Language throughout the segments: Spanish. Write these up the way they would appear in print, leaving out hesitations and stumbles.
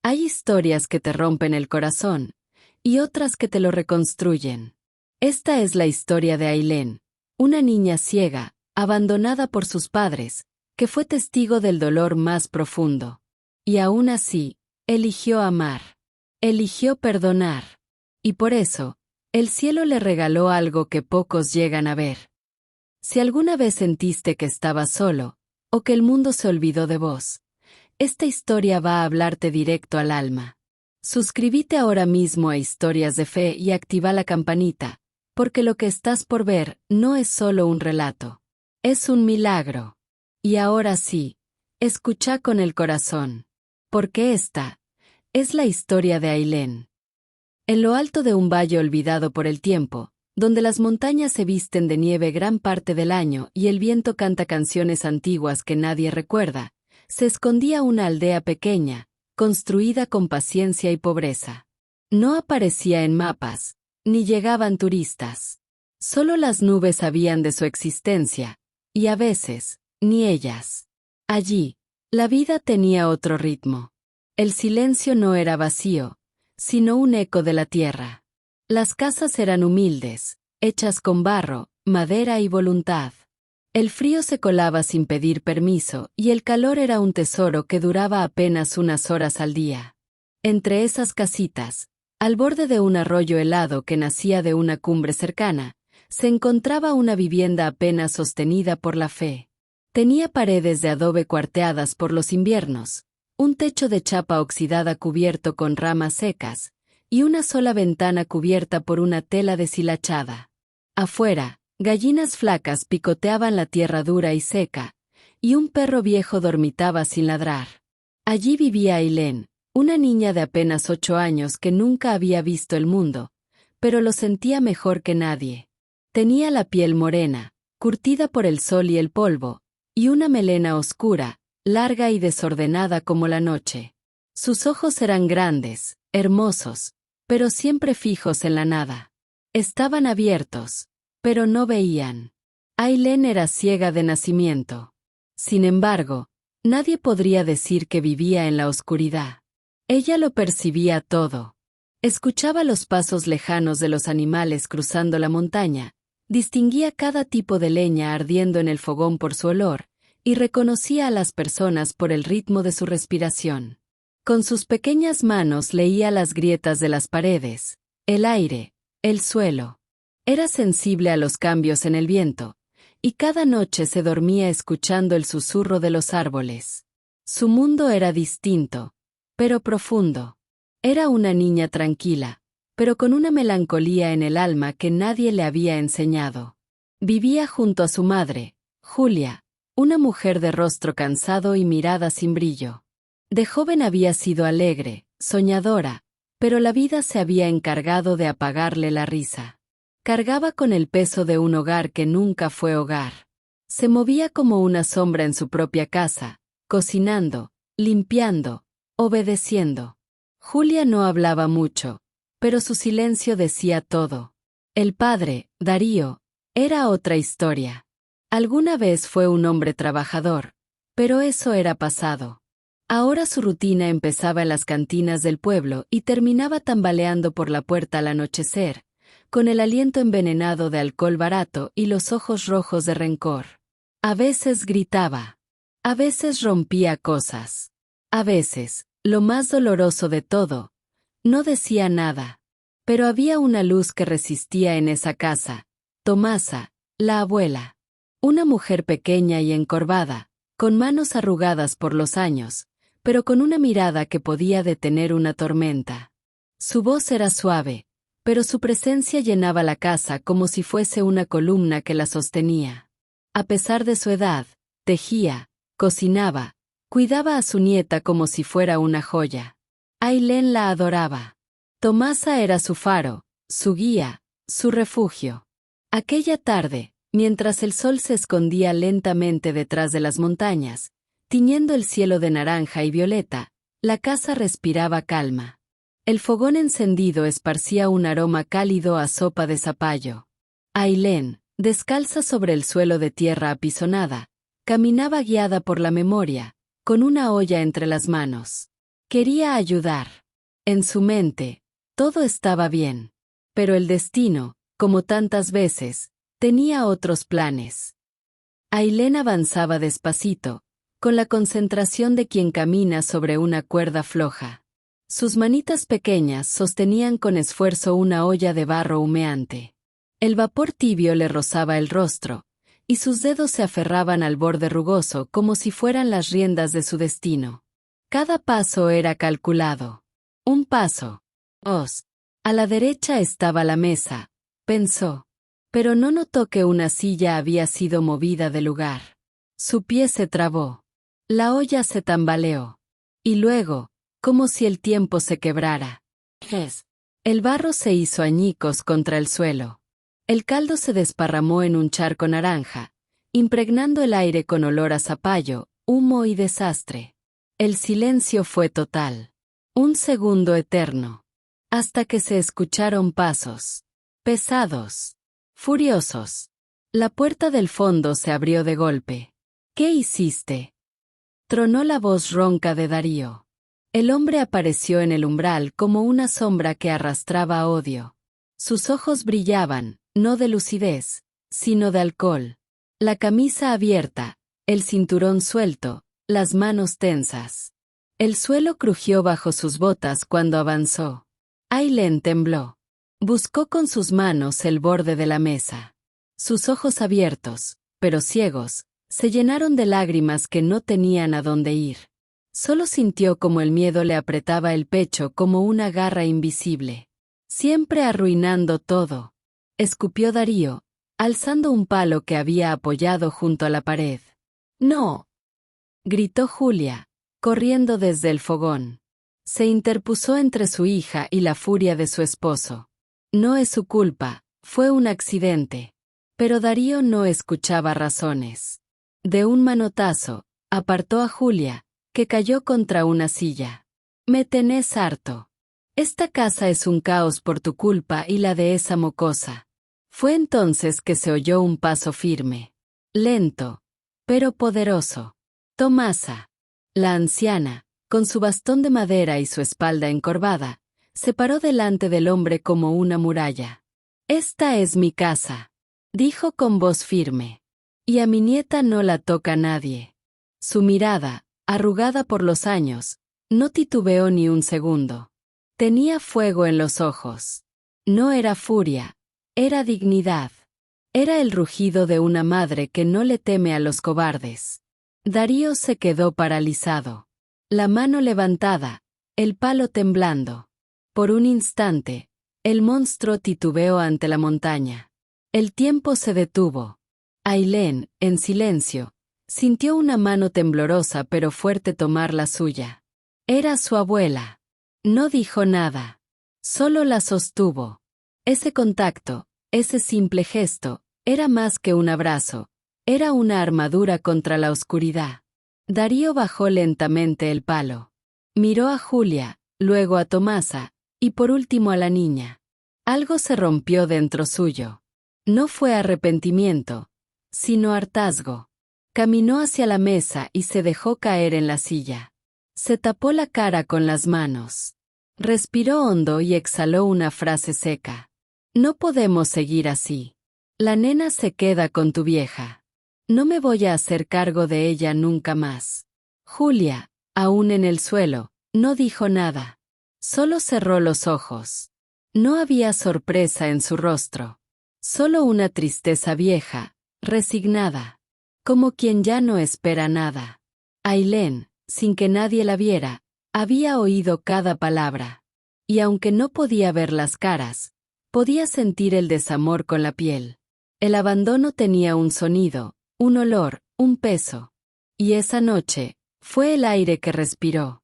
Hay historias que te rompen el corazón y otras que te lo reconstruyen. Esta es la historia de Ailén, una niña ciega, abandonada por sus padres, que fue testigo del dolor más profundo. Y aún así, eligió amar. Eligió perdonar. Y por eso, el cielo le regaló algo que pocos llegan a ver. Si alguna vez sentiste que estabas solo, o que el mundo se olvidó de vos, esta historia va a hablarte directo al alma. Suscríbete ahora mismo a Historias de Fe y activa la campanita, porque lo que estás por ver no es solo un relato. Es un milagro. Y ahora sí, escucha con el corazón. Porque esta es la historia de Ailén. En lo alto de un valle olvidado por el tiempo, donde las montañas se visten de nieve gran parte del año y el viento canta canciones antiguas que nadie recuerda, se escondía una aldea pequeña, construida con paciencia y pobreza. No aparecía en mapas, ni llegaban turistas. Solo las nubes sabían de su existencia, y a veces, ni ellas. Allí, la vida tenía otro ritmo. El silencio no era vacío, sino un eco de la tierra. Las casas eran humildes, hechas con barro, madera y voluntad. El frío se colaba sin pedir permiso y el calor era un tesoro que duraba apenas unas horas al día. Entre esas casitas, al borde de un arroyo helado que nacía de una cumbre cercana, se encontraba una vivienda apenas sostenida por la fe. Tenía paredes de adobe cuarteadas por los inviernos, un techo de chapa oxidada cubierto con ramas secas, y una sola ventana cubierta por una tela deshilachada. Afuera, gallinas flacas picoteaban la tierra dura y seca, y un perro viejo dormitaba sin ladrar. Allí vivía Ailén, una niña de apenas 8 años que nunca había visto el mundo, pero lo sentía mejor que nadie. Tenía la piel morena, curtida por el sol y el polvo, y una melena oscura, larga y desordenada como la noche. Sus ojos eran grandes, hermosos, pero siempre fijos en la nada. Estaban abiertos, pero no veían. Ailén era ciega de nacimiento. Sin embargo, nadie podría decir que vivía en la oscuridad. Ella lo percibía todo. Escuchaba los pasos lejanos de los animales cruzando la montaña, distinguía cada tipo de leña ardiendo en el fogón por su olor, y reconocía a las personas por el ritmo de su respiración. Con sus pequeñas manos leía las grietas de las paredes, el aire, el suelo. Era sensible a los cambios en el viento, y cada noche se dormía escuchando el susurro de los árboles. Su mundo era distinto, pero profundo. Era una niña tranquila, pero con una melancolía en el alma que nadie le había enseñado. Vivía junto a su madre, Julia, una mujer de rostro cansado y mirada sin brillo. De joven había sido alegre, soñadora, pero la vida se había encargado de apagarle la risa. Cargaba con el peso de un hogar que nunca fue hogar. Se movía como una sombra en su propia casa, cocinando, limpiando, obedeciendo. Julia no hablaba mucho, pero su silencio decía todo. El padre, Darío, era otra historia. Alguna vez fue un hombre trabajador, pero eso era pasado. Ahora su rutina empezaba en las cantinas del pueblo y terminaba tambaleando por la puerta al anochecer, con el aliento envenenado de alcohol barato y los ojos rojos de rencor. A veces gritaba. A veces rompía cosas. A veces, lo más doloroso de todo, no decía nada. Pero había una luz que resistía en esa casa, Tomasa, la abuela. Una mujer pequeña y encorvada, con manos arrugadas por los años, pero con una mirada que podía detener una tormenta. Su voz era suave, pero su presencia llenaba la casa como si fuese una columna que la sostenía. A pesar de su edad, tejía, cocinaba, cuidaba a su nieta como si fuera una joya. Ailén la adoraba. Tomasa era su faro, su guía, su refugio. Aquella tarde, mientras el sol se escondía lentamente detrás de las montañas, tiñendo el cielo de naranja y violeta, la casa respiraba calma. El fogón encendido esparcía un aroma cálido a sopa de zapallo. Ailén, descalza sobre el suelo de tierra apisonada, caminaba guiada por la memoria, con una olla entre las manos. Quería ayudar. En su mente, todo estaba bien. Pero el destino, como tantas veces, tenía otros planes. Ailén avanzaba despacito, con la concentración de quien camina sobre una cuerda floja. Sus manitas pequeñas sostenían con esfuerzo una olla de barro humeante. El vapor tibio le rozaba el rostro, y sus dedos se aferraban al borde rugoso como si fueran las riendas de su destino. Cada paso era calculado. Un paso. A la derecha estaba la mesa, pensó. Pero no notó que una silla había sido movida de lugar. Su pie se trabó. La olla se tambaleó. Y luego, como si el tiempo se quebrara. El barro se hizo añicos contra el suelo. El caldo se desparramó en un charco naranja, impregnando el aire con olor a zapallo, humo y desastre. El silencio fue total. Un segundo eterno. Hasta que se escucharon pasos. Pesados. Furiosos. La puerta del fondo se abrió de golpe. ¿Qué hiciste? Tronó la voz ronca de Darío. El hombre apareció en el umbral como una sombra que arrastraba odio. Sus ojos brillaban, no de lucidez, sino de alcohol. La camisa abierta, el cinturón suelto, las manos tensas. El suelo crujió bajo sus botas cuando avanzó. Ailén tembló. Buscó con sus manos el borde de la mesa. Sus ojos abiertos, pero ciegos, se llenaron de lágrimas que no tenían a dónde ir. Solo sintió como el miedo le apretaba el pecho como una garra invisible. Siempre arruinando todo. Escupió Darío, alzando un palo que había apoyado junto a la pared. ¡No! Gritó Julia, corriendo desde el fogón. Se interpuso entre su hija y la furia de su esposo. No es su culpa, fue un accidente. Pero Darío no escuchaba razones. De un manotazo, apartó a Julia, que cayó contra una silla. Me tenés harto. Esta casa es un caos por tu culpa y la de esa mocosa. Fue entonces que se oyó un paso firme. Lento, pero poderoso. Tomasa. La anciana, con su bastón de madera y su espalda encorvada, se paró delante del hombre como una muralla. Esta es mi casa, dijo con voz firme. Y a mi nieta no la toca nadie. Su mirada, arrugada por los años, no titubeó ni un segundo. Tenía fuego en los ojos. No era furia, era dignidad. Era el rugido de una madre que no le teme a los cobardes. Darío se quedó paralizado. La mano levantada, el palo temblando. Por un instante, el monstruo titubeó ante la montaña. El tiempo se detuvo. Ailén, en silencio, sintió una mano temblorosa pero fuerte tomar la suya. Era su abuela. No dijo nada. Solo la sostuvo. Ese contacto, ese simple gesto, era más que un abrazo. Era una armadura contra la oscuridad. Darío bajó lentamente el palo. Miró a Julia, luego a Tomasa, y por último a la niña. Algo se rompió dentro suyo. No fue arrepentimiento, sino hartazgo. Caminó hacia la mesa y se dejó caer en la silla. Se tapó la cara con las manos. Respiró hondo y exhaló una frase seca. No podemos seguir así. La nena se queda con tu vieja. No me voy a hacer cargo de ella nunca más. Julia, aún en el suelo, no dijo nada. Solo cerró los ojos. No había sorpresa en su rostro. Solo una tristeza vieja, resignada. Como quien ya no espera nada. Ailén, sin que nadie la viera, había oído cada palabra. Y aunque no podía ver las caras, podía sentir el desamor con la piel. El abandono tenía un sonido, un olor, un peso. Y esa noche, fue el aire que respiró.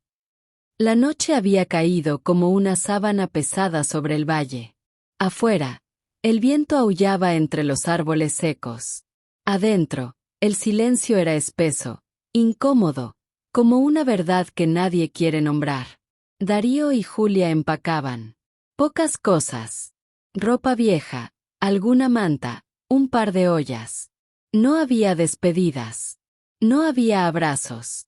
La noche había caído como una sábana pesada sobre el valle. Afuera, el viento aullaba entre los árboles secos. Adentro, el silencio era espeso, incómodo, como una verdad que nadie quiere nombrar. Darío y Julia empacaban. Pocas cosas. Ropa vieja, alguna manta, un par de ollas. No había despedidas. No había abrazos.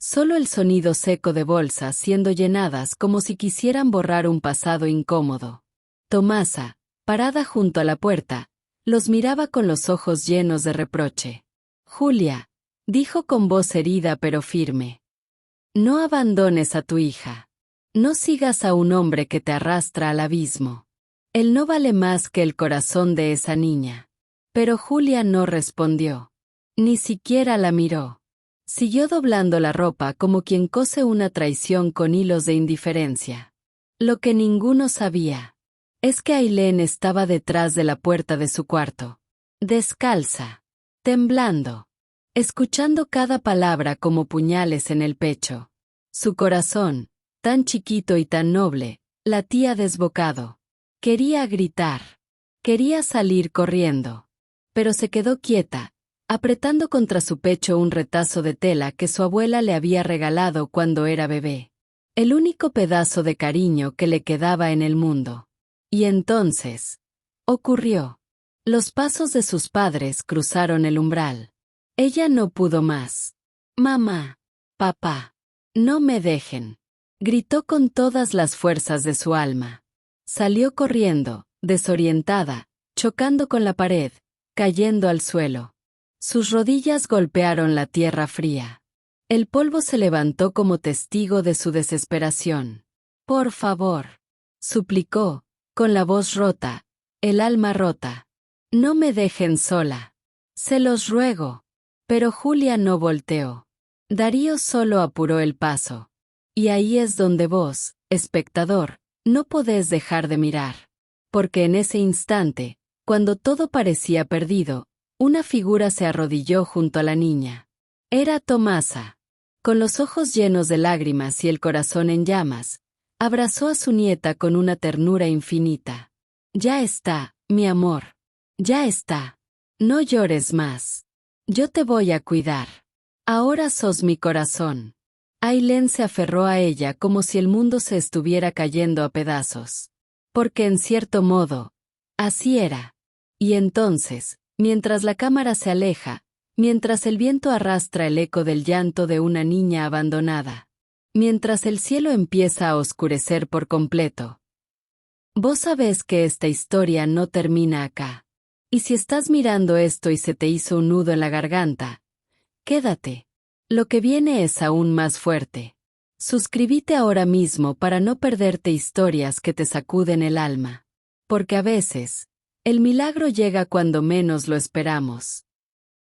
Solo el sonido seco de bolsas siendo llenadas como si quisieran borrar un pasado incómodo. Tomasa, parada junto a la puerta, los miraba con los ojos llenos de reproche. Julia, dijo con voz herida pero firme. No abandones a tu hija. No sigas a un hombre que te arrastra al abismo. Él no vale más que el corazón de esa niña. Pero Julia no respondió. Ni siquiera la miró. Siguió doblando la ropa como quien cose una traición con hilos de indiferencia. Lo que ninguno sabía es que Ailén estaba detrás de la puerta de su cuarto, descalza, temblando, escuchando cada palabra como puñales en el pecho. Su corazón, tan chiquito y tan noble, latía desbocado. Quería gritar. Quería salir corriendo. Pero se quedó quieta, apretando contra su pecho un retazo de tela que su abuela le había regalado cuando era bebé. El único pedazo de cariño que le quedaba en el mundo. Y entonces, ocurrió. Los pasos de sus padres cruzaron el umbral. Ella no pudo más. Mamá, papá, no me dejen. Gritó con todas las fuerzas de su alma. Salió corriendo, desorientada, chocando con la pared, cayendo al suelo. Sus rodillas golpearon la tierra fría. El polvo se levantó como testigo de su desesperación. Por favor, suplicó, con la voz rota, el alma rota. No me dejen sola. Se los ruego. Pero Julia no volteó. Darío solo apuró el paso. Y ahí es donde vos, espectador, no podés dejar de mirar. Porque en ese instante, cuando todo parecía perdido, una figura se arrodilló junto a la niña. Era Tomasa. Con los ojos llenos de lágrimas y el corazón en llamas, abrazó a su nieta con una ternura infinita. Ya está, mi amor. Ya está. No llores más. Yo te voy a cuidar. Ahora sos mi corazón. Ailén se aferró a ella como si el mundo se estuviera cayendo a pedazos. Porque en cierto modo, así era. Y entonces, mientras la cámara se aleja, mientras el viento arrastra el eco del llanto de una niña abandonada, mientras el cielo empieza a oscurecer por completo. Vos sabés que esta historia no termina acá. Y si estás mirando esto y se te hizo un nudo en la garganta, quédate. Lo que viene es aún más fuerte. Suscríbete ahora mismo para no perderte historias que te sacuden el alma. Porque a veces, el milagro llega cuando menos lo esperamos.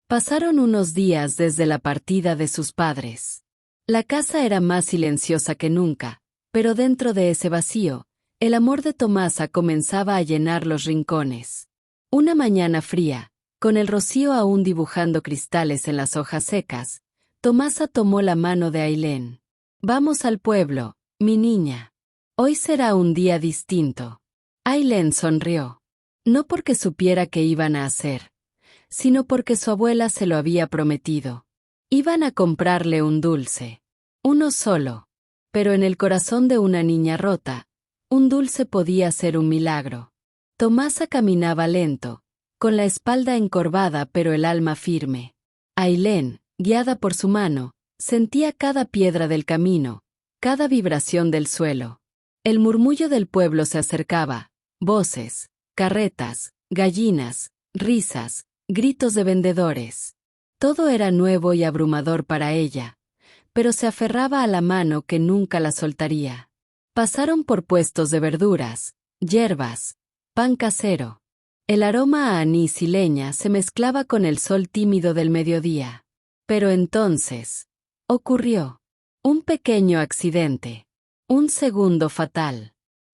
Pasaron unos días desde la partida de sus padres. La casa era más silenciosa que nunca, pero dentro de ese vacío, el amor de Tomasa comenzaba a llenar los rincones. Una mañana fría, con el rocío aún dibujando cristales en las hojas secas, Tomasa tomó la mano de Ailén. Vamos al pueblo, mi niña. Hoy será un día distinto. Ailén sonrió. No porque supiera qué iban a hacer, sino porque su abuela se lo había prometido. Iban a comprarle un dulce. Uno solo. Pero en el corazón de una niña rota, un dulce podía ser un milagro. Tomasa caminaba lento, con la espalda encorvada pero el alma firme. Ailén, guiada por su mano, sentía cada piedra del camino, cada vibración del suelo. El murmullo del pueblo se acercaba, voces, carretas, gallinas, risas, gritos de vendedores. Todo era nuevo y abrumador para ella, pero se aferraba a la mano que nunca la soltaría. Pasaron por puestos de verduras, hierbas, pan casero. El aroma a anís y leña se mezclaba con el sol tímido del mediodía. Pero entonces, ocurrió un pequeño accidente. Un segundo fatal.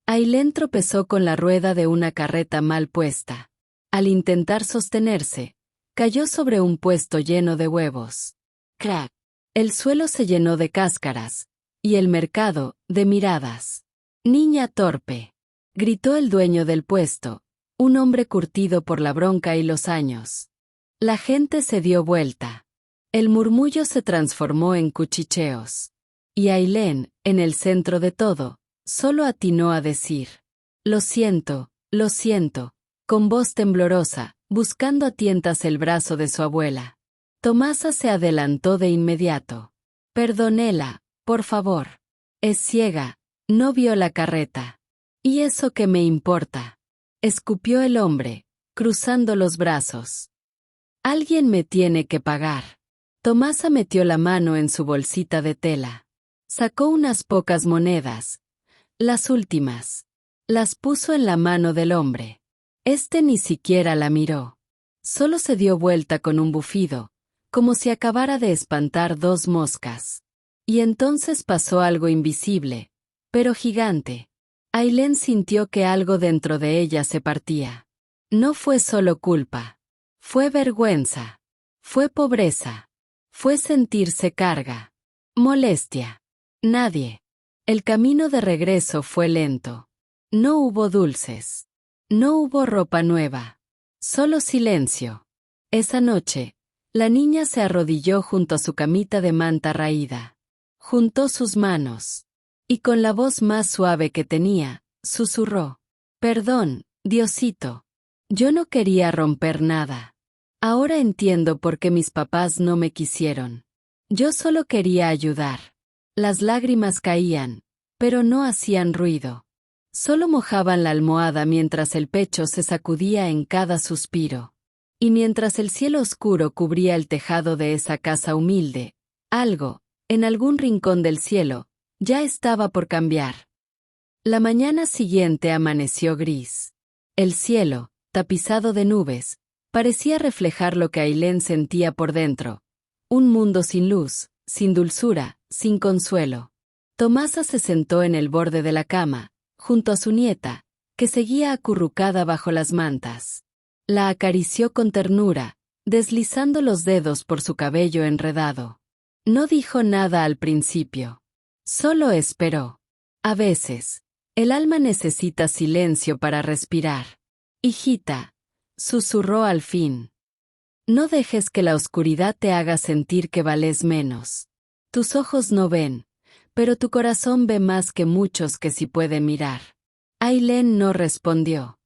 Ailén tropezó con la rueda de una carreta mal puesta. Al intentar sostenerse, cayó sobre un puesto lleno de huevos. ¡Crack! El suelo se llenó de cáscaras, y el mercado, de miradas. «Niña torpe», gritó el dueño del puesto, un hombre curtido por la bronca y los años. La gente se dio vuelta. El murmullo se transformó en cuchicheos. Y Ailén, en el centro de todo, solo atinó a decir: lo siento, con voz temblorosa, buscando a tientas el brazo de su abuela. Tomasa se adelantó de inmediato. Perdónela, por favor. Es ciega, no vio la carreta. ¿Y eso qué me importa? Escupió el hombre, cruzando los brazos. Alguien me tiene que pagar. Tomasa metió la mano en su bolsita de tela. Sacó unas pocas monedas. Las últimas. Las puso en la mano del hombre. Este ni siquiera la miró. Solo se dio vuelta con un bufido, como si acabara de espantar dos moscas. Y entonces pasó algo invisible, pero gigante. Ailén sintió que algo dentro de ella se partía. No fue solo culpa. Fue vergüenza. Fue pobreza. Fue sentirse carga. Molestia. Nadie. El camino de regreso fue lento. No hubo dulces. No hubo ropa nueva. Solo silencio. Esa noche, la niña se arrodilló junto a su camita de manta raída. Juntó sus manos. Y con la voz más suave que tenía, susurró. Perdón, Diosito. Yo no quería romper nada. Ahora entiendo por qué mis papás no me quisieron. Yo solo quería ayudar. Las lágrimas caían, pero no hacían ruido. Solo mojaban la almohada mientras el pecho se sacudía en cada suspiro. Y mientras el cielo oscuro cubría el tejado de esa casa humilde, algo, en algún rincón del cielo, ya estaba por cambiar. La mañana siguiente amaneció gris. El cielo, tapizado de nubes, parecía reflejar lo que Ailén sentía por dentro. Un mundo sin luz, sin dulzura, sin consuelo. Tomasa se sentó en el borde de la cama, junto a su nieta, que seguía acurrucada bajo las mantas. La acarició con ternura, deslizando los dedos por su cabello enredado. No dijo nada al principio. Solo esperó. A veces, el alma necesita silencio para respirar. Hijita, susurró al fin. No dejes que la oscuridad te haga sentir que vales menos. Tus ojos no ven, pero tu corazón ve más que muchos que sí pueden mirar. Ailén no respondió.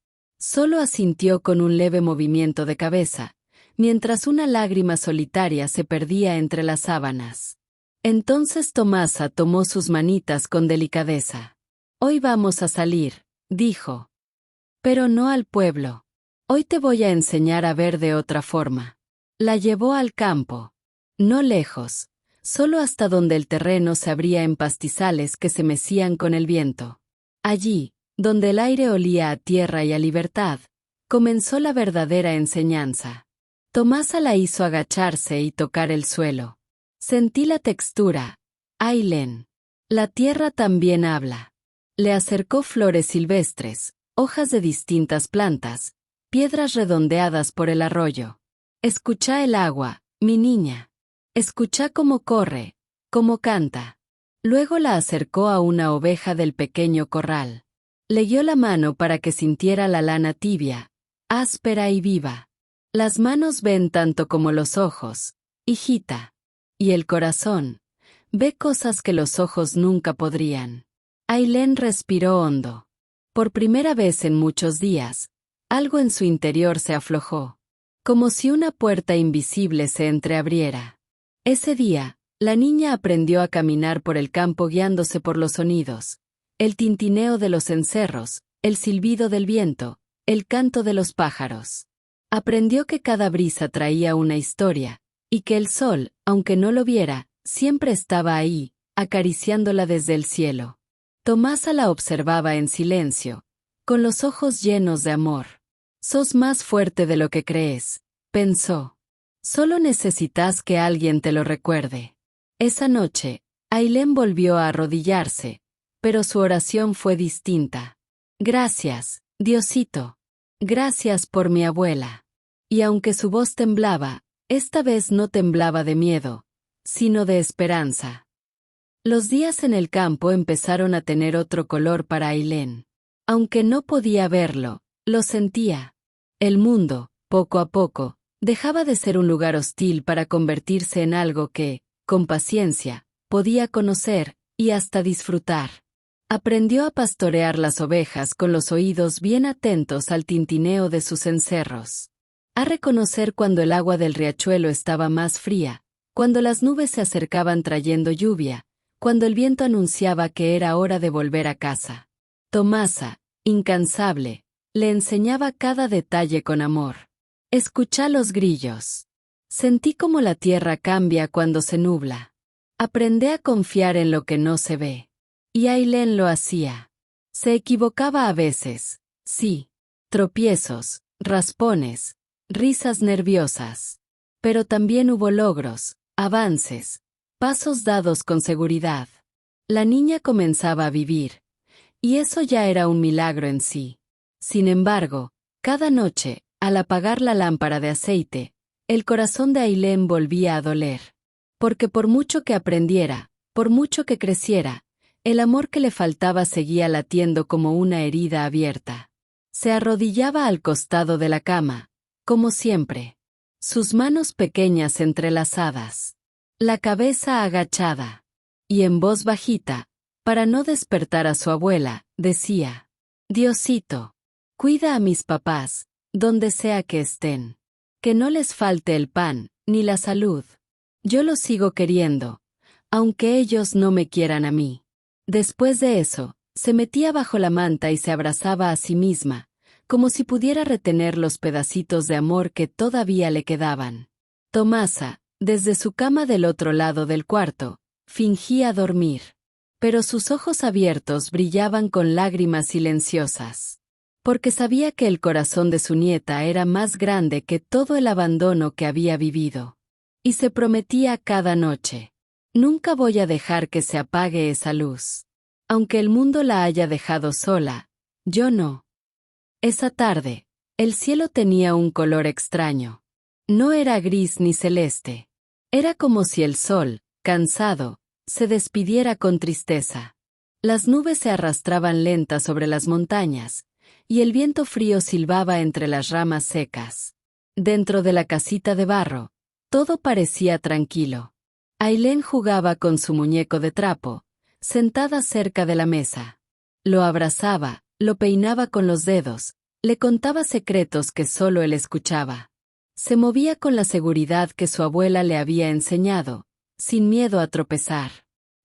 Solo asintió con un leve movimiento de cabeza, mientras una lágrima solitaria se perdía entre las sábanas. Entonces Tomasa tomó sus manitas con delicadeza. Hoy vamos a salir, dijo. Pero no al pueblo. Hoy te voy a enseñar a ver de otra forma. La llevó al campo. No lejos, solo hasta donde el terreno se abría en pastizales que se mecían con el viento. Allí, donde el aire olía a tierra y a libertad, comenzó la verdadera enseñanza. Tomasa la hizo agacharse y tocar el suelo. Sentí la textura. Ailén. La tierra también habla. Le acercó flores silvestres, hojas de distintas plantas, piedras redondeadas por el arroyo. Escucha el agua, mi niña. Escucha cómo corre, cómo canta. Luego la acercó a una oveja del pequeño corral. Le dio la mano para que sintiera la lana tibia, áspera y viva. Las manos ven tanto como los ojos, hijita. Y el corazón ve cosas que los ojos nunca podrían. Ailén respiró hondo. Por primera vez en muchos días, algo en su interior se aflojó, como si una puerta invisible se entreabriera. Ese día, la niña aprendió a caminar por el campo guiándose por los sonidos, el tintineo de los cencerros, el silbido del viento, el canto de los pájaros. Aprendió que cada brisa traía una historia, y que el sol, aunque no lo viera, siempre estaba ahí, acariciándola desde el cielo. Tomasa la observaba en silencio, con los ojos llenos de amor. Sos más fuerte de lo que crees, pensó. Solo necesitas que alguien te lo recuerde. Esa noche, Ailén volvió a arrodillarse, pero su oración fue distinta. Gracias, Diosito. Gracias por mi abuela. Y aunque su voz temblaba, esta vez no temblaba de miedo, sino de esperanza. Los días en el campo empezaron a tener otro color para Ailén. Aunque no podía verlo, lo sentía. El mundo, poco a poco, dejaba de ser un lugar hostil para convertirse en algo que, con paciencia, podía conocer y hasta disfrutar. Aprendió a pastorear las ovejas con los oídos bien atentos al tintineo de sus cencerros. A reconocer cuando el agua del riachuelo estaba más fría, cuando las nubes se acercaban trayendo lluvia, cuando el viento anunciaba que era hora de volver a casa. Tomasa, incansable, le enseñaba cada detalle con amor. Escucha los grillos. Sentí como la tierra cambia cuando se nubla. Aprendé a confiar en lo que no se ve. Y Ailén lo hacía. Se equivocaba a veces, sí. Tropiezos, raspones, risas nerviosas. Pero también hubo logros, avances, pasos dados con seguridad. La niña comenzaba a vivir. Y eso ya era un milagro en sí. Sin embargo, cada noche, al apagar la lámpara de aceite, el corazón de Ailén volvía a doler. Porque por mucho que aprendiera, por mucho que creciera, el amor que le faltaba seguía latiendo como una herida abierta. Se arrodillaba al costado de la cama, como siempre. Sus manos pequeñas entrelazadas. La cabeza agachada. Y en voz bajita, para no despertar a su abuela, decía: Diosito, cuida a mis papás, donde sea que estén. Que no les falte el pan, ni la salud. Yo los sigo queriendo, aunque ellos no me quieran a mí. Después de eso, se metía bajo la manta y se abrazaba a sí misma, como si pudiera retener los pedacitos de amor que todavía le quedaban. Tomasa, desde su cama del otro lado del cuarto, fingía dormir. Pero sus ojos abiertos brillaban con lágrimas silenciosas. Porque sabía que el corazón de su nieta era más grande que todo el abandono que había vivido. Y se prometía cada noche: nunca voy a dejar que se apague esa luz. Aunque el mundo la haya dejado sola, yo no. Esa tarde, el cielo tenía un color extraño. No era gris ni celeste. Era como si el sol, cansado, se despidiera con tristeza. Las nubes se arrastraban lentas sobre las montañas, y el viento frío silbaba entre las ramas secas. Dentro de la casita de barro, todo parecía tranquilo. Ailén jugaba con su muñeco de trapo, sentada cerca de la mesa. Lo abrazaba, lo peinaba con los dedos, le contaba secretos que solo él escuchaba. Se movía con la seguridad que su abuela le había enseñado, sin miedo a tropezar.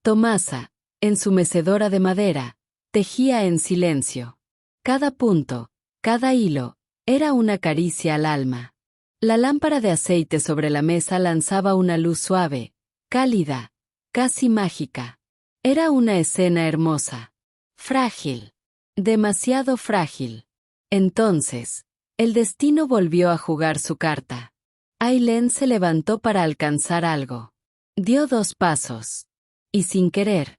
Tomasa, en su mecedora de madera, tejía en silencio. Cada punto, cada hilo, era una caricia al alma. La lámpara de aceite sobre la mesa lanzaba una luz suave, cálida, casi mágica. Era una escena hermosa. Frágil. Demasiado frágil. Entonces, el destino volvió a jugar su carta. Ailén se levantó para alcanzar algo. Dio 2 pasos. Y sin querer,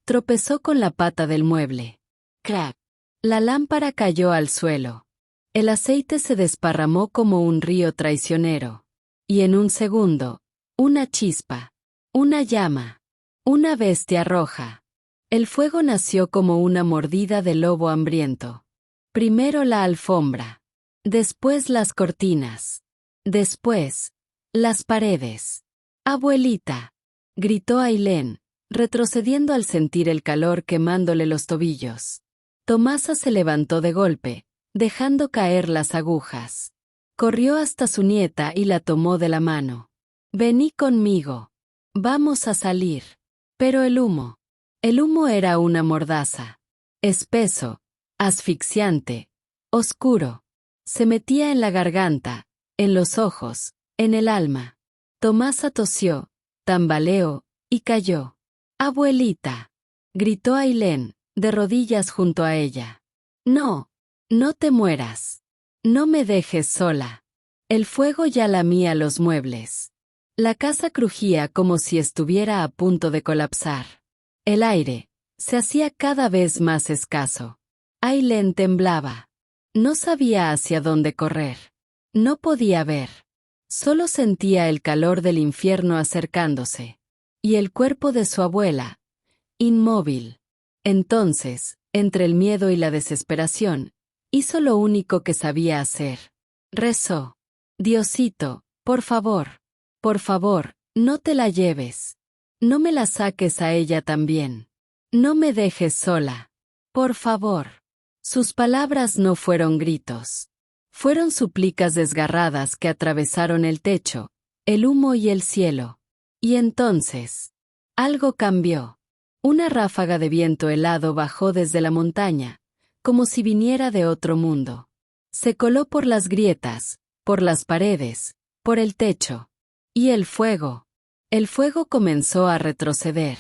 tropezó con la pata del mueble. ¡Crack! La lámpara cayó al suelo. El aceite se desparramó como un río traicionero. Y en un segundo, una chispa. Una llama. Una bestia roja. El fuego nació como una mordida de lobo hambriento. Primero la alfombra. Después las cortinas. Después, las paredes. ¡Abuelita!, gritó Ailén, retrocediendo al sentir el calor quemándole los tobillos. Tomasa se levantó de golpe, dejando caer las agujas. Corrió hasta su nieta y la tomó de la mano. Vení conmigo. Vamos a salir. Pero el humo. El humo era una mordaza. Espeso, asfixiante, oscuro. Se metía en la garganta, en los ojos, en el alma. Tomasa tosió, tambaleó, y cayó. ¡Abuelita!, gritó Ailén, de rodillas junto a ella. No, no te mueras. No me dejes sola. El fuego ya lamía los muebles. La casa crujía como si estuviera a punto de colapsar. El aire se hacía cada vez más escaso. Ailén temblaba. No sabía hacia dónde correr. No podía ver. Solo sentía el calor del infierno acercándose. Y el cuerpo de su abuela, inmóvil. Entonces, entre el miedo y la desesperación, hizo lo único que sabía hacer. Rezó. Diosito, por favor, no te la lleves. No me la saques a ella también. No me dejes sola. Por favor. Sus palabras no fueron gritos. Fueron súplicas desgarradas que atravesaron el techo, el humo y el cielo. Y entonces, algo cambió. Una ráfaga de viento helado bajó desde la montaña, como si viniera de otro mundo. Se coló por las grietas, por las paredes, por el techo. Y el fuego. El fuego comenzó a retroceder.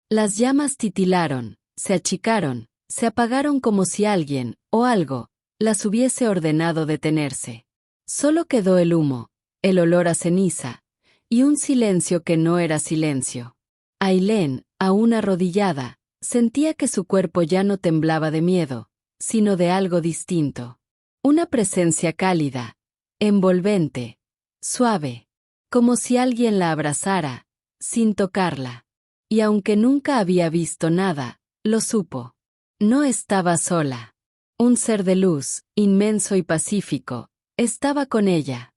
Las llamas titilaron, se achicaron, se apagaron como si alguien, o algo, las hubiese ordenado detenerse. Solo quedó el humo, el olor a ceniza, y un silencio que no era silencio. Ailén, aún arrodillada, sentía que su cuerpo ya no temblaba de miedo, sino de algo distinto. Una presencia cálida, envolvente, suave, como si alguien la abrazara, sin tocarla. Y aunque nunca había visto nada, lo supo. No estaba sola. Un ser de luz, inmenso y pacífico, estaba con ella.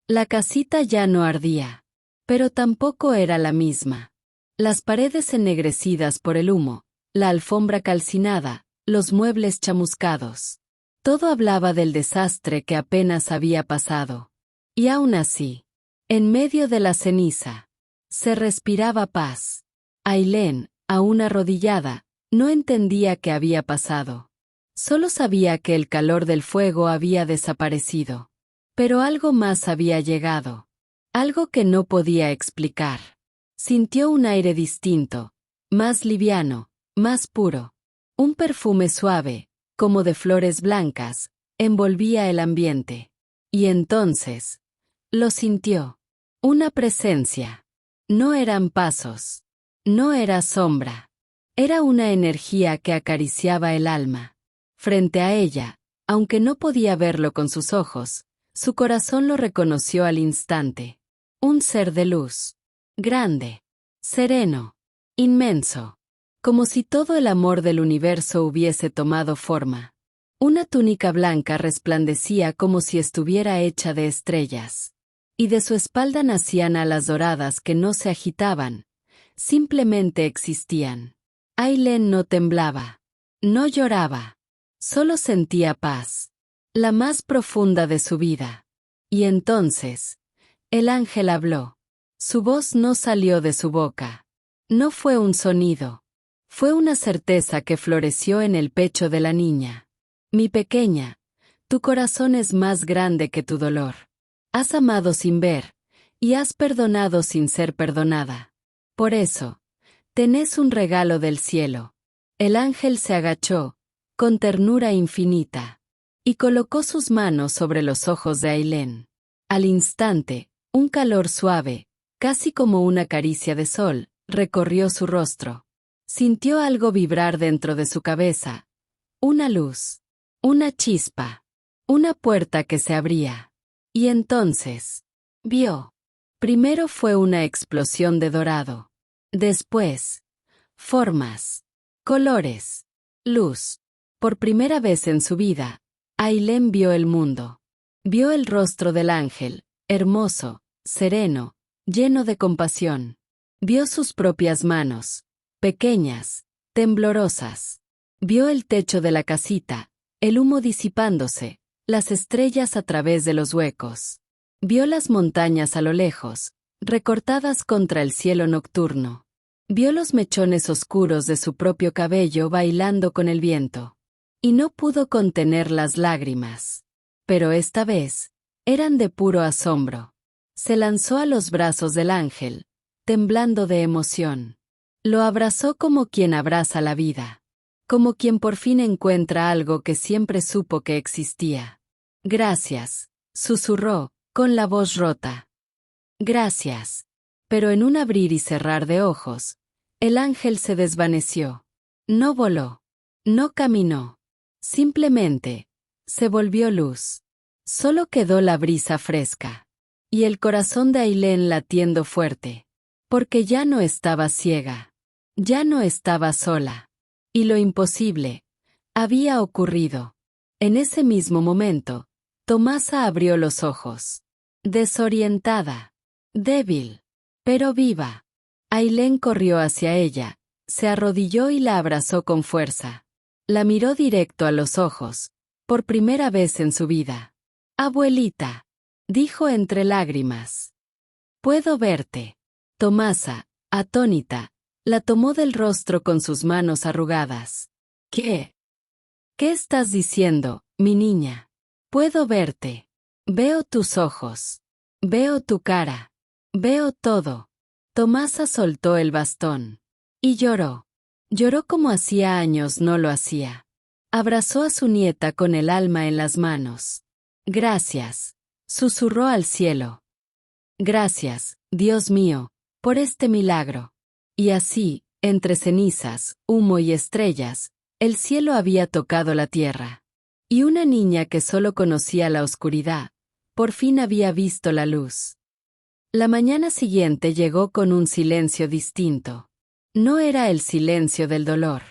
La casita ya no ardía, pero tampoco era la misma. Las paredes ennegrecidas por el humo, la alfombra calcinada, los muebles chamuscados. Todo hablaba del desastre que apenas había pasado. Y aún así, en medio de la ceniza, se respiraba paz. Ailén, aún arrodillada, no entendía qué había pasado. Solo sabía que el calor del fuego había desaparecido. Pero algo más había llegado. Algo que no podía explicar. Sintió un aire distinto, más liviano, más puro. Un perfume suave, como de flores blancas, envolvía el ambiente. Y entonces, lo sintió. Una presencia. No eran pasos. No era sombra. Era una energía que acariciaba el alma. Frente a ella, aunque no podía verlo con sus ojos, su corazón lo reconoció al instante. Un ser de luz. Grande. Sereno. Inmenso. Como si todo el amor del universo hubiese tomado forma. Una túnica blanca resplandecía como si estuviera hecha de estrellas. Y de su espalda nacían alas doradas que no se agitaban, simplemente existían. Ailén no temblaba. No lloraba. Solo sentía paz. La más profunda de su vida. Y entonces, el ángel habló. Su voz no salió de su boca. No fue un sonido. Fue una certeza que floreció en el pecho de la niña. Mi pequeña, tu corazón es más grande que tu dolor. Has amado sin ver, y has perdonado sin ser perdonada. Por eso, tenés un regalo del cielo. El ángel se agachó, con ternura infinita, y colocó sus manos sobre los ojos de Ailén. Al instante, un calor suave, casi como una caricia de sol, recorrió su rostro. Sintió algo vibrar dentro de su cabeza. Una luz. Una chispa. Una puerta que se abría. Y entonces, vio. Primero fue una explosión de dorado. Después, formas, colores, luz. Por primera vez en su vida, Ailén vio el mundo. Vio el rostro del ángel, hermoso, sereno, lleno de compasión. Vio sus propias manos, pequeñas, temblorosas. Vio el techo de la casita, el humo disipándose, las estrellas a través de los huecos. Vio las montañas a lo lejos, recortadas contra el cielo nocturno. Vio los mechones oscuros de su propio cabello bailando con el viento. Y no pudo contener las lágrimas. Pero esta vez, eran de puro asombro. Se lanzó a los brazos del ángel, temblando de emoción. Lo abrazó como quien abraza la vida. Como quien por fin encuentra algo que siempre supo que existía. Gracias, susurró, con la voz rota. Gracias. Pero en un abrir y cerrar de ojos, el ángel se desvaneció. No voló. No caminó. Simplemente, se volvió luz. Solo quedó la brisa fresca. Y el corazón de Ailén latiendo fuerte. Porque ya no estaba ciega. Ya no estaba sola. Y lo imposible había ocurrido. En ese mismo momento, Tomasa abrió los ojos. Desorientada. Débil. Pero viva. Ailén corrió hacia ella, se arrodilló y la abrazó con fuerza. La miró directo a los ojos, por primera vez en su vida. Abuelita, dijo entre lágrimas. Puedo verte. Tomasa, atónita, la tomó del rostro con sus manos arrugadas. ¿Qué? ¿Qué estás diciendo, mi niña? Puedo verte. Veo tus ojos. Veo tu cara. Veo todo. Tomasa soltó el bastón. Y lloró. Lloró como hacía años no lo hacía. Abrazó a su nieta con el alma en las manos. Gracias, susurró al cielo. Gracias, Dios mío, por este milagro. Y así, entre cenizas, humo y estrellas, el cielo había tocado la tierra. Y una niña que solo conocía la oscuridad, por fin había visto la luz. La mañana siguiente llegó con un silencio distinto. No era el silencio del dolor,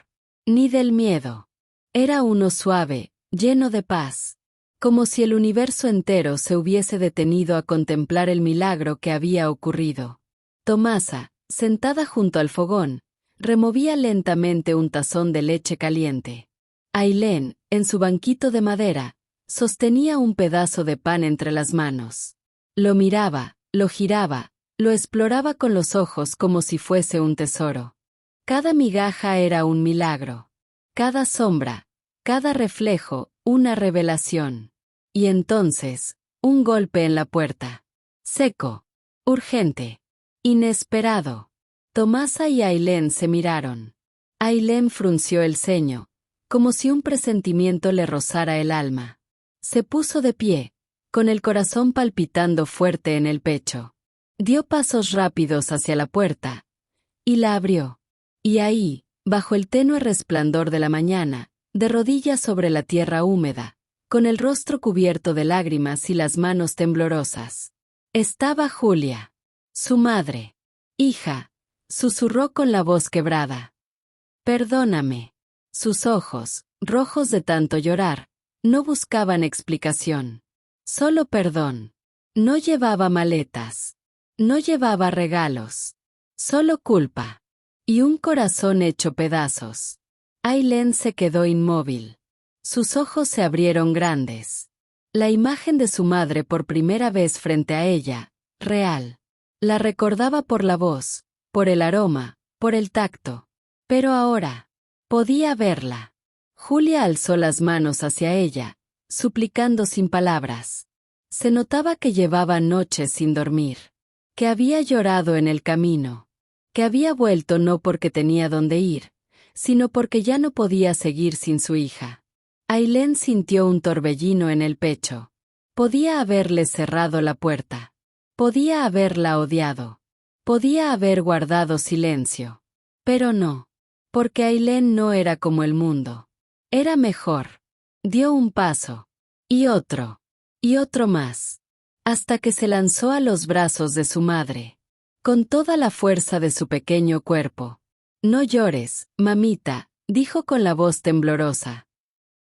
ni del miedo. Era uno suave, lleno de paz, como si el universo entero se hubiese detenido a contemplar el milagro que había ocurrido. Tomasa, sentada junto al fogón, removía lentamente un tazón de leche caliente. Ailén, en su banquito de madera, sostenía un pedazo de pan entre las manos. Lo miraba, lo giraba, lo exploraba con los ojos como si fuese un tesoro. Cada migaja era un milagro. Cada sombra, cada reflejo, una revelación. Y entonces, un golpe en la puerta. Seco, urgente, inesperado. Tomasa y Ailén se miraron. Ailén frunció el ceño, como si un presentimiento le rozara el alma. Se puso de pie, con el corazón palpitando fuerte en el pecho. Dio pasos rápidos hacia la puerta, y la abrió. Y ahí, bajo el tenue resplandor de la mañana, de rodillas sobre la tierra húmeda, con el rostro cubierto de lágrimas y las manos temblorosas, estaba Julia, su madre. Hija, susurró con la voz quebrada. Perdóname. Sus ojos, rojos de tanto llorar, no buscaban explicación. Solo perdón. No llevaba maletas. No llevaba regalos. Solo culpa. Y un corazón hecho pedazos. Ailén se quedó inmóvil. Sus ojos se abrieron grandes. La imagen de su madre por primera vez frente a ella, real. La recordaba por la voz, por el aroma, por el tacto. Pero ahora, podía verla. Julia alzó las manos hacia ella, suplicando sin palabras. Se notaba que llevaba noches sin dormir. Que había llorado en el camino. Que había vuelto no porque tenía dónde ir, sino porque ya no podía seguir sin su hija. Ailén sintió un torbellino en el pecho. Podía haberle cerrado la puerta. Podía haberla odiado. Podía haber guardado silencio. Pero no. Porque Ailén no era como el mundo. Era mejor. Dio un paso. Y otro. Y otro más. Hasta que se lanzó a los brazos de su madre. Con toda la fuerza de su pequeño cuerpo. No llores, mamita, dijo con la voz temblorosa.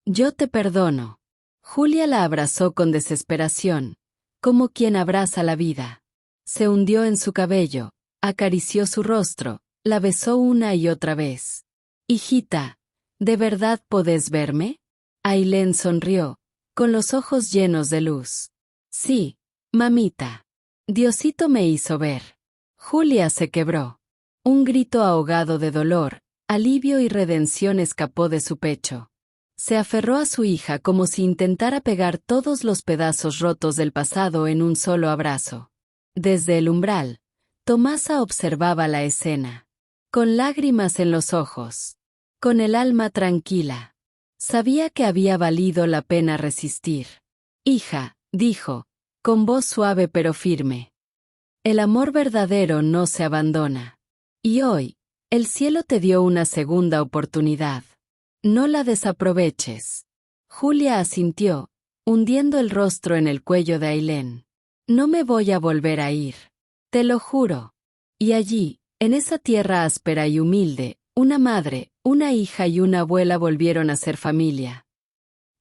Yo te perdono. Julia la abrazó con desesperación, como quien abraza la vida. Se hundió en su cabello, acarició su rostro, la besó una y otra vez. Hijita, ¿de verdad podés verme? Ailén sonrió, con los ojos llenos de luz. Sí, mamita. Diosito me hizo ver. Julia se quebró. Un grito ahogado de dolor, alivio y redención escapó de su pecho. Se aferró a su hija como si intentara pegar todos los pedazos rotos del pasado en un solo abrazo. Desde el umbral, Tomasa observaba la escena. Con lágrimas en los ojos. Con el alma tranquila. Sabía que había valido la pena resistir. Hija, dijo, con voz suave pero firme. El amor verdadero no se abandona. Y hoy, el cielo te dio una segunda oportunidad. No la desaproveches. Julia asintió, hundiendo el rostro en el cuello de Ailén. No me voy a volver a ir. Te lo juro. Y allí, en esa tierra áspera y humilde, una madre, una hija y una abuela volvieron a ser familia.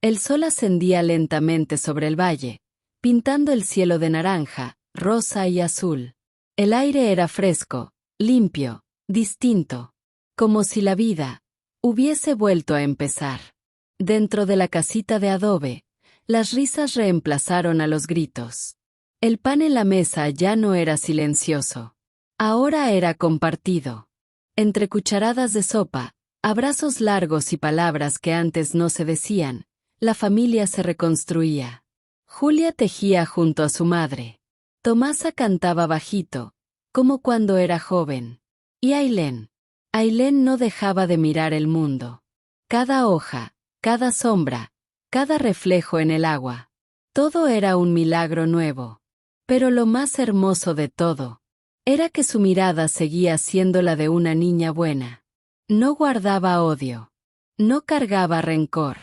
El sol ascendía lentamente sobre el valle, pintando el cielo de naranja, rosa y azul. El aire era fresco, limpio, distinto, como si la vida hubiese vuelto a empezar. Dentro de la casita de adobe, las risas reemplazaron a los gritos. El pan en la mesa ya no era silencioso. Ahora era compartido. Entre cucharadas de sopa, abrazos largos y palabras que antes no se decían, la familia se reconstruía. Julia tejía junto a su madre. Tomasa cantaba bajito, como cuando era joven. Y Ailén no dejaba de mirar el mundo. Cada hoja, cada sombra, cada reflejo en el agua. Todo era un milagro nuevo. Pero lo más hermoso de todo era que su mirada seguía siendo la de una niña buena. No guardaba odio. No cargaba rencor.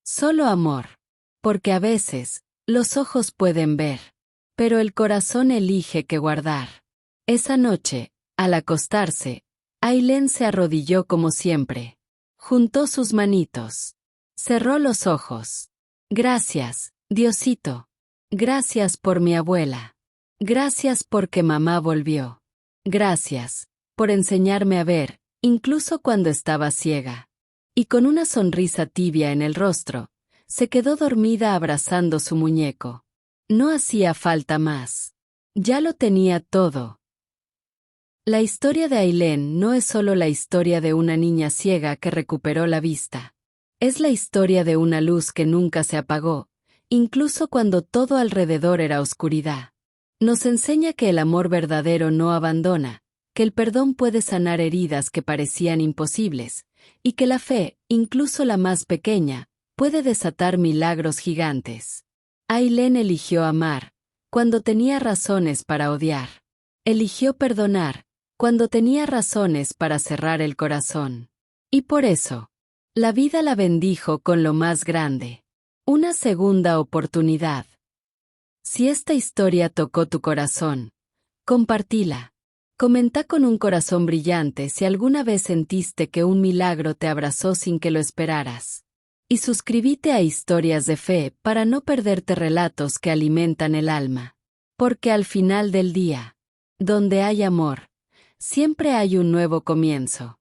Solo amor. Porque a veces, los ojos pueden ver, pero el corazón elige qué guardar. Esa noche, al acostarse, Ailén se arrodilló como siempre. Juntó sus manitos. Cerró los ojos. Gracias, Diosito. Gracias por mi abuela. Gracias porque mamá volvió. Gracias por enseñarme a ver, incluso cuando estaba ciega. Y con una sonrisa tibia en el rostro, se quedó dormida abrazando su muñeco. No hacía falta más. Ya lo tenía todo. La historia de Ailén no es solo la historia de una niña ciega que recuperó la vista. Es la historia de una luz que nunca se apagó, incluso cuando todo alrededor era oscuridad. Nos enseña que el amor verdadero no abandona, que el perdón puede sanar heridas que parecían imposibles, y que la fe, incluso la más pequeña, puede desatar milagros gigantes. Ailén eligió amar, cuando tenía razones para odiar. Eligió perdonar, cuando tenía razones para cerrar el corazón. Y por eso, la vida la bendijo con lo más grande. Una segunda oportunidad. Si esta historia tocó tu corazón, compartila. Comenta con un corazón brillante si alguna vez sentiste que un milagro te abrazó sin que lo esperaras. Y suscríbete a Historias de Fe para no perderte relatos que alimentan el alma. Porque al final del día, donde hay amor, siempre hay un nuevo comienzo.